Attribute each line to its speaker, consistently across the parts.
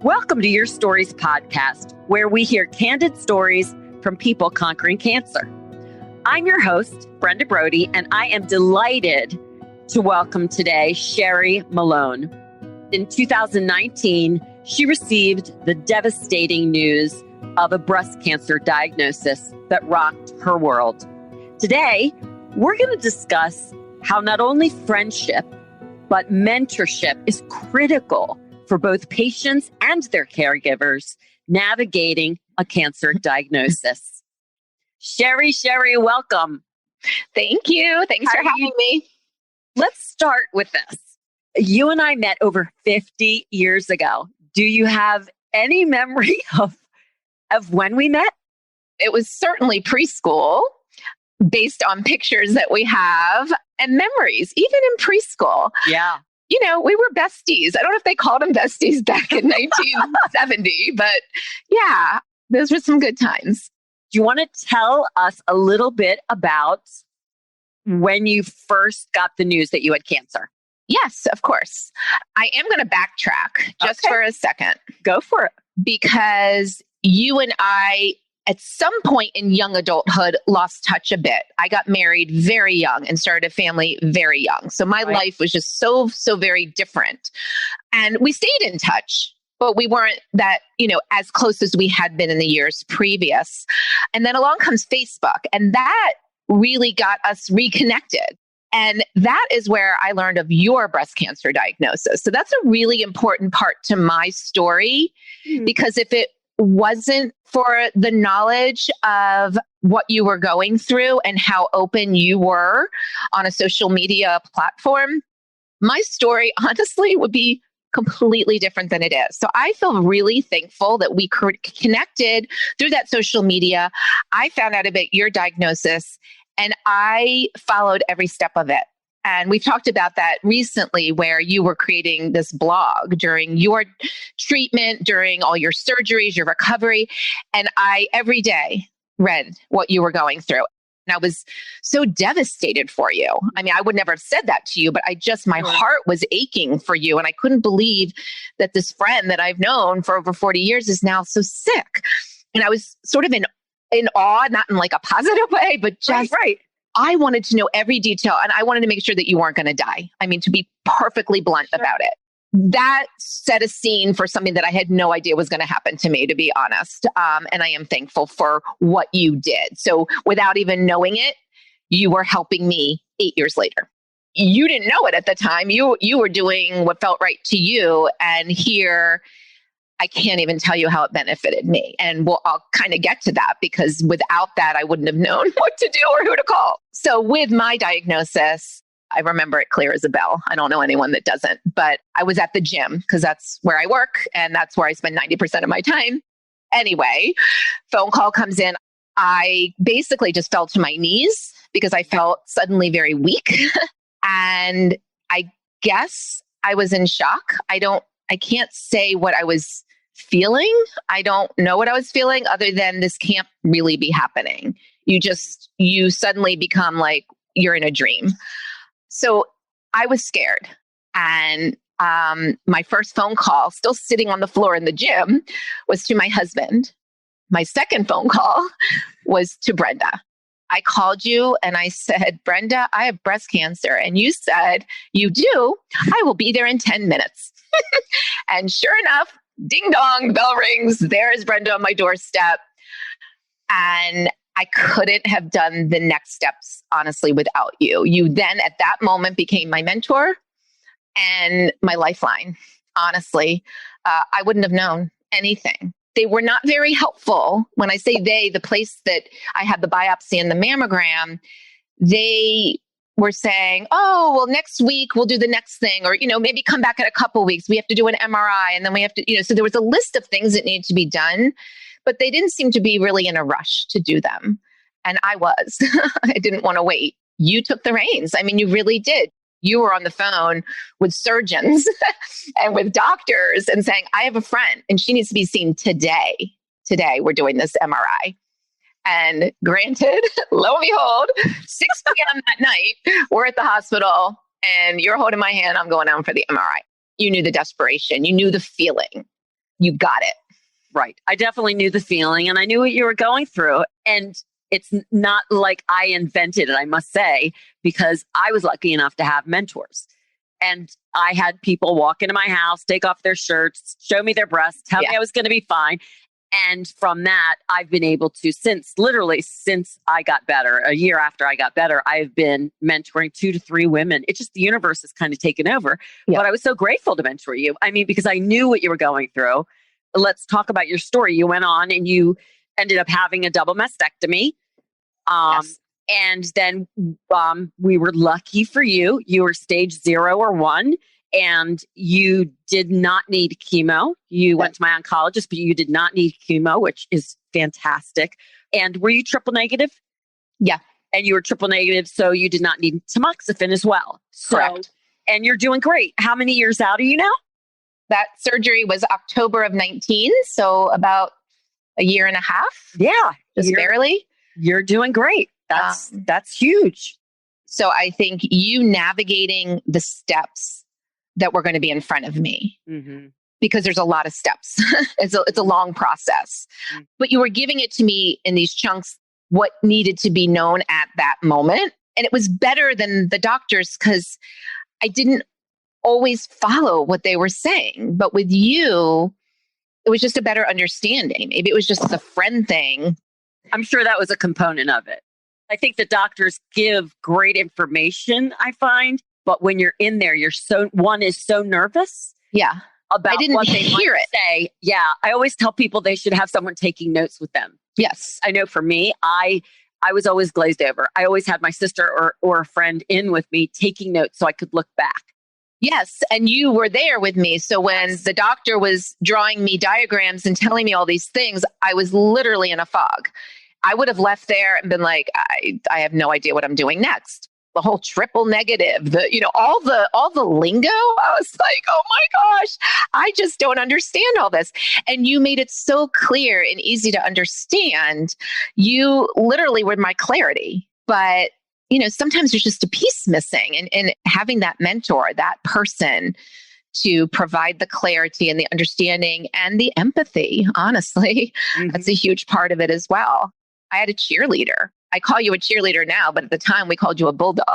Speaker 1: Welcome to Your Stories podcast, where we hear candid stories from people conquering cancer. I'm your host, Brenda Brody, and I am delighted to welcome today Sherry Malone. In 2019, she received the devastating news of a breast cancer diagnosis that rocked her world. Today, we're going to discuss how not only friendship, but mentorship is critical for both patients and their caregivers navigating a cancer diagnosis. Sherry, welcome.
Speaker 2: Thank you. Thanks for having me.
Speaker 1: Let's start with this. You and I met over 50 years ago. Do you have any memory of when we met?
Speaker 2: It was certainly preschool, based on pictures that we have and memories, even in preschool.
Speaker 1: Yeah.
Speaker 2: You know, we were besties. I don't know if they called them besties back in 1970, but yeah, those were some good times.
Speaker 1: Do you want to tell us a little bit about when you first got the news that you had cancer?
Speaker 2: Yes, of course. I am going to backtrack just for a second.
Speaker 1: Go for it.
Speaker 2: Because you and I, at some point in young adulthood, lost touch a bit. I got married very young and started a family very young. So my life was just so very different. And we stayed in touch, but we weren't that, as close as we had been in the years previous. And then along comes Facebook, and that really got us reconnected. And that is where I learned of your breast cancer diagnosis. So that's a really important part to my story, because if it wasn't for the knowledge of what you were going through and how open you were on a social media platform, my story honestly would be completely different than it is. So I feel really thankful that we connected through that social media. I found out about your diagnosis and I followed every step of it. And we've talked about that recently, where you were creating this blog during your treatment, during all your surgeries, your recovery. And I, every day, read what you were going through. And I was so devastated for you. I mean, I would never have said that to you, but my heart was aching for you. And I couldn't believe that this friend that I've known for over 40 years is now so sick. And I was sort of in awe, not in like a positive way, but just I wanted to know every detail, and I wanted to make sure that you weren't going to die. I mean, to be perfectly blunt about it. That set a scene for something that I had no idea was going to happen to me, to be honest. And I am thankful for what you did. So without even knowing it, you were helping me 8 years later. You didn't know it at the time. You were doing what felt right to you. And here, I can't even tell you how it benefited me. And I'll kind of get to that, because without that, I wouldn't have known what to do or who to call. So with my diagnosis, I remember it clear as a bell. I don't know anyone that doesn't, but I was at the gym because that's where I work and that's where I spend 90% of my time. Anyway, phone call comes in. I basically just fell to my knees because I felt suddenly very weak. And I guess I was in shock. I can't say what I was feeling. I don't know what I was feeling other than this can't really be happening. You suddenly become like you're in a dream. So I was scared. And my first phone call, still sitting on the floor in the gym, was to my husband. My second phone call was to Brenda. I called you and I said, Brenda, I have breast cancer. And you said, you do? I will be there in 10 minutes. And sure enough, ding dong, bell rings. There is Brenda on my doorstep. And I couldn't have done the next steps, honestly, without you. You then at that moment became my mentor and my lifeline. Honestly, I wouldn't have known anything. They were not very helpful. When I say they, the place that I had the biopsy and the mammogram, they were saying, oh, well, next week we'll do the next thing, or, maybe come back in a couple of weeks. We have to do an MRI and then we have to, so there was a list of things that needed to be done, but they didn't seem to be really in a rush to do them. And I was, I didn't want to wait. You took the reins. I mean, you really did. You were on the phone with surgeons and with doctors and saying, I have a friend and she needs to be seen today. Today, we're doing this MRI. And granted, lo and behold, 6 p.m. that night, we're at the hospital and you're holding my hand. I'm going down for the MRI. You knew the desperation. You knew the feeling. you got it.
Speaker 1: Right. I definitely knew the feeling and I knew what you were going through. And it's not like I invented it, I must say, because I was lucky enough to have mentors. And I had people walk into my house, take off their shirts, show me their breasts, tell me I was going to be fine. And from that, I've been able to, since I got better, a year after I got better, I've been mentoring 2 to 3 women. It's just the universe has kind of taken over. But I was so grateful to mentor you. I mean, because I knew what you were going through. Let's talk about your story. You went on and you ended up having a double mastectomy. And then we were lucky for you. You were stage 0 or 1, and you did not need chemo. You went to my oncologist, but you did not need chemo, which is fantastic. And were you triple negative?
Speaker 2: Yeah.
Speaker 1: And you were triple negative, so you did not need tamoxifen as well.
Speaker 2: Correct.
Speaker 1: And you're doing great. How many years out are you now?
Speaker 2: That surgery was October of 19, so about a year and a half.
Speaker 1: Yeah.
Speaker 2: Just barely.
Speaker 1: You're doing great. That's huge.
Speaker 2: So I think you navigating the steps that were going to be in front of me, because there's a lot of steps. It's a long process, but you were giving it to me in these chunks, what needed to be known at that moment. And it was better than the doctors because I didn't always follow what they were saying. But with you, it was just a better understanding. Maybe it was just the friend thing.
Speaker 1: I'm sure that was a component of it. I think the doctors give great information, I find, but when you're in there, one is so nervous.
Speaker 2: Yeah.
Speaker 1: About
Speaker 2: I didn't
Speaker 1: what they
Speaker 2: hear it.
Speaker 1: Say. Yeah. I always tell people they should have someone taking notes with them.
Speaker 2: Yes.
Speaker 1: I know for me, I was always glazed over. I always had my sister or a friend in with me taking notes so I could look back.
Speaker 2: Yes. And you were there with me. So when the doctor was drawing me diagrams and telling me all these things, I was literally in a fog. I would have left there and been like, I have no idea what I'm doing next. The whole triple negative, all the lingo. I was like, oh my gosh, I just don't understand all this. And you made it so clear and easy to understand. You literally were my clarity. But, sometimes there's just a piece missing, and having that mentor, that person to provide the clarity and the understanding and the empathy, honestly, that's a huge part of it as well. I had a cheerleader. I call you a cheerleader now, but at the time we called you a bulldog.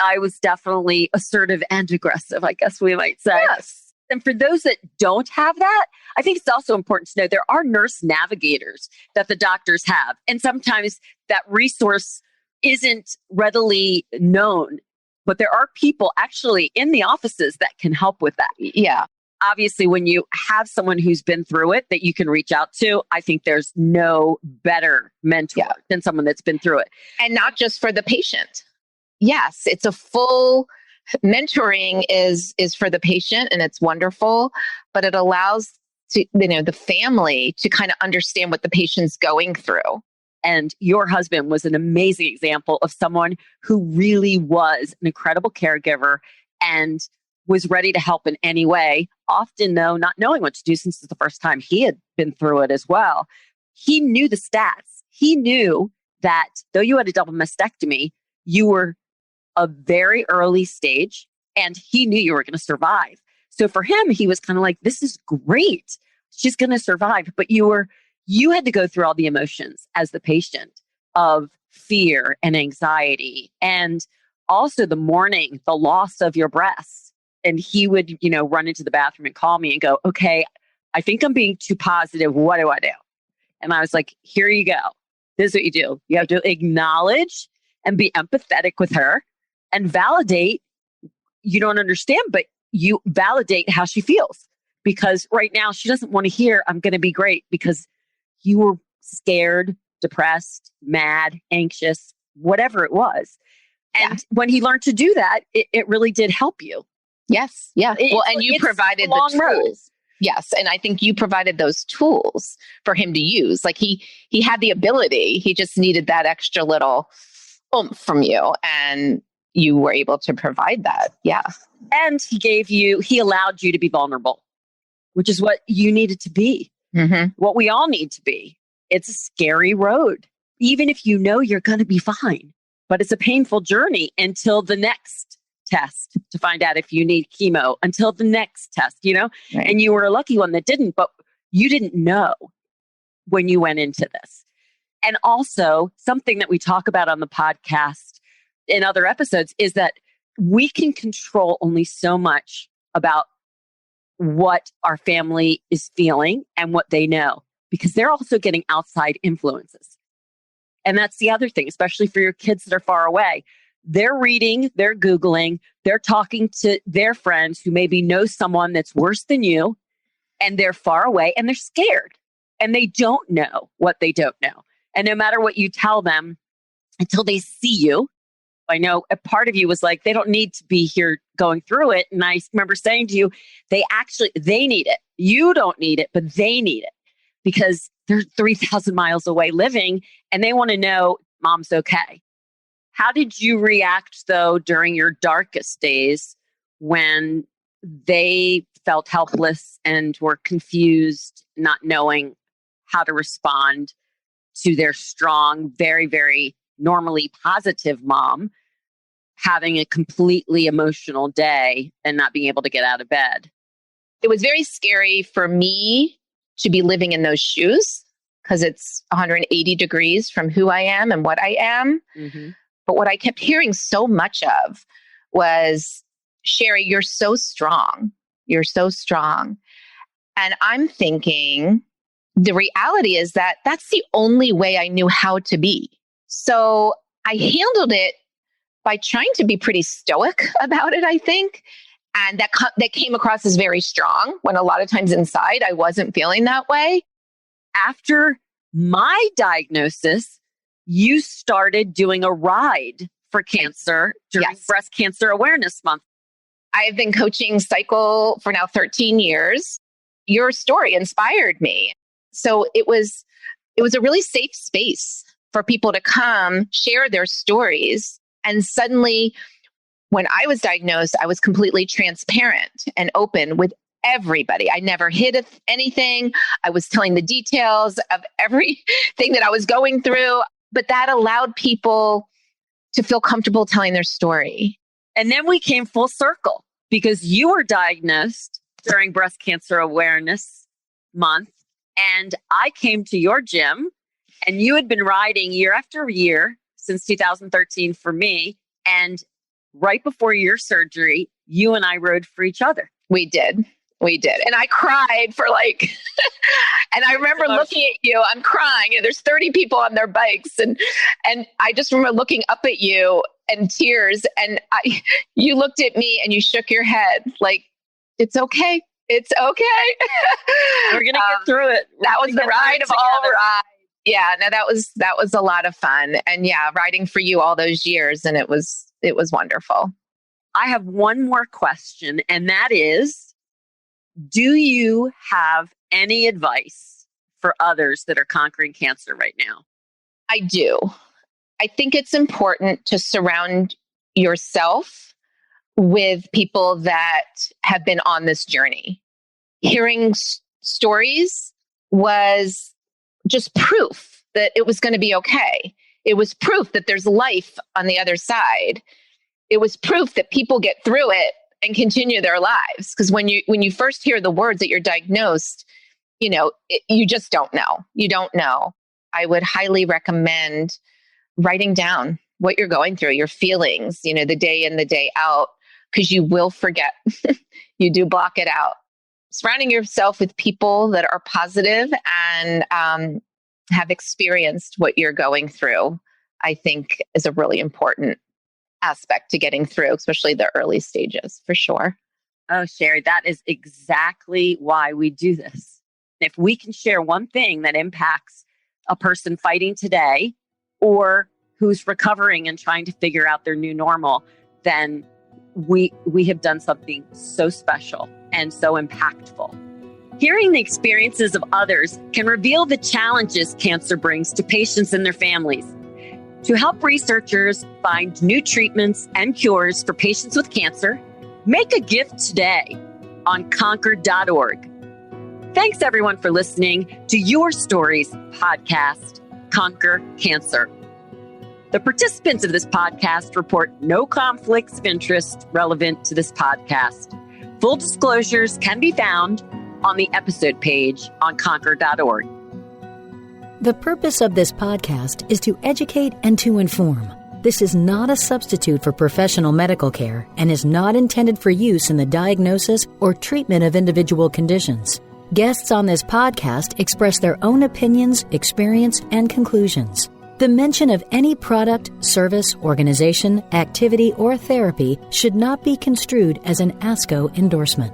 Speaker 1: I was definitely assertive and aggressive, I guess we might say.
Speaker 2: Yes.
Speaker 1: And for those that don't have that, I think it's also important to know there are nurse navigators that the doctors have. And sometimes that resource isn't readily known, but there are people actually in the offices that can help with that.
Speaker 2: Yeah.
Speaker 1: Obviously, when you have someone who's been through it that you can reach out to, I think there's no better mentor than someone that's been through it.
Speaker 2: And not just for the patient. Yes, it's a full mentoring is for the patient, and it's wonderful, but it allows the family to kind of understand what the patient's going through.
Speaker 1: And your husband was an amazing example of someone who really was an incredible caregiver and was ready to help in any way, often though not knowing what to do since it's the first time he had been through it as well. He knew the stats. He knew that though you had a double mastectomy, you were a very early stage and he knew you were going to survive. So for him, he was kind of like, this is great. She's going to survive. But you had to go through all the emotions as the patient of fear and anxiety and also the mourning, the loss of your breasts. And he would, run into the bathroom and call me and go, okay, I think I'm being too positive. What do I do? And I was like, here you go. This is what you do. You have to acknowledge and be empathetic with her and validate. You don't understand, but you validate how she feels. Because right now she doesn't want to hear, I'm going to be great, because you were scared, depressed, mad, anxious, whatever it was. And when he learned to do that, it really did help you.
Speaker 2: Yes. Yeah. And you provided the tools. Road. Yes. And I think you provided those tools for him to use. Like he had the ability, he just needed that extra little oomph from you, and you were able to provide that. Yeah.
Speaker 1: And he allowed you to be vulnerable, which is what you needed to be, what we all need to be. It's a scary road, even if you know you're going to be fine, but it's a painful journey until the next test to find out if you need chemo until the next test,
Speaker 2: Right.
Speaker 1: and you were a lucky one that didn't, but you didn't know when you went into this. And also something that we talk about on the podcast in other episodes is that we can control only so much about what our family is feeling and what they know, because they're also getting outside influences. And that's the other thing, especially for your kids that are far away. They're reading, they're Googling, they're talking to their friends who maybe know someone that's worse than you, and they're far away and they're scared and they don't know what they don't know. And no matter what you tell them, until they see you, I know a part of you was like, they don't need to be here going through it. And I remember saying to you, they need it. You don't need it, but they need it because they're 3,000 miles away living and they want to know mom's okay. How did you react though during your darkest days when they felt helpless and were confused, not knowing how to respond to their strong, very, very normally positive mom having a completely emotional day and not being able to get out of bed?
Speaker 2: It was very scary for me to be living in those shoes because it's 180 degrees from who I am and what I am.
Speaker 1: Mm-hmm.
Speaker 2: But what I kept hearing so much of was, Sherry, you're so strong. You're so strong. And I'm thinking, the reality is that that's the only way I knew how to be. So I handled it by trying to be pretty stoic about it, I think. And that came across as very strong when a lot of times inside I wasn't feeling that way.
Speaker 1: After my diagnosis, you started doing a ride for cancer during
Speaker 2: Yes.
Speaker 1: Breast Cancer Awareness Month.
Speaker 2: I have been coaching cycle for now 13 years. Your story inspired me. So it was a really safe space for people to come share their stories. And suddenly, when I was diagnosed, I was completely transparent and open with everybody. I never hid anything. I was telling the details of everything that I was going through, but that allowed people to feel comfortable telling their story.
Speaker 1: And then we came full circle because you were diagnosed during Breast Cancer Awareness Month. And I came to your gym and you had been riding year after year since 2013 for me. And right before your surgery, you and I rode for each other.
Speaker 2: We did. And I cried for and I remember looking at you, I'm crying, and there's 30 people on their bikes. And I just remember looking up at you and tears. And you looked at me and you shook your head like, it's okay. It's okay.
Speaker 1: We're going to get through it.
Speaker 2: That was the ride of all rides. Yeah, no, that was a lot of fun. And yeah, riding for you all those years. And it was wonderful.
Speaker 1: I have one more question, and that is, do you have any advice for others that are conquering cancer right now?
Speaker 2: I do. I think it's important to surround yourself with people that have been on this journey. Hearing stories was just proof that it was going to be okay. It was proof that there's life on the other side. It was proof that people get through it and continue their lives. Because when you first hear the words that you're diagnosed, you just don't know. You don't know. I would highly recommend writing down what you're going through, your feelings, the day in, the day out, because you will forget. You do block it out. Surrounding yourself with people that are positive and have experienced what you're going through, I think is a really important aspect to getting through, especially the early stages, for sure.
Speaker 1: Oh, Sherry, that is exactly why we do this. If we can share one thing that impacts a person fighting today or who's recovering and trying to figure out their new normal, then we have done something so special and so impactful. Hearing the experiences of others can reveal the challenges cancer brings to patients and their families. To help researchers find new treatments and cures for patients with cancer, make a gift today on conquer.org. Thanks everyone for listening to Your Stories podcast, Conquer Cancer. The participants of this podcast report no conflicts of interest relevant to this podcast. Full disclosures can be found on the episode page on conquer.org.
Speaker 3: The purpose of this podcast is to educate and to inform. This is not a substitute for professional medical care and is not intended for use in the diagnosis or treatment of individual conditions. Guests on this podcast express their own opinions, experience, and conclusions. The mention of any product, service, organization, activity, or therapy should not be construed as an ASCO endorsement.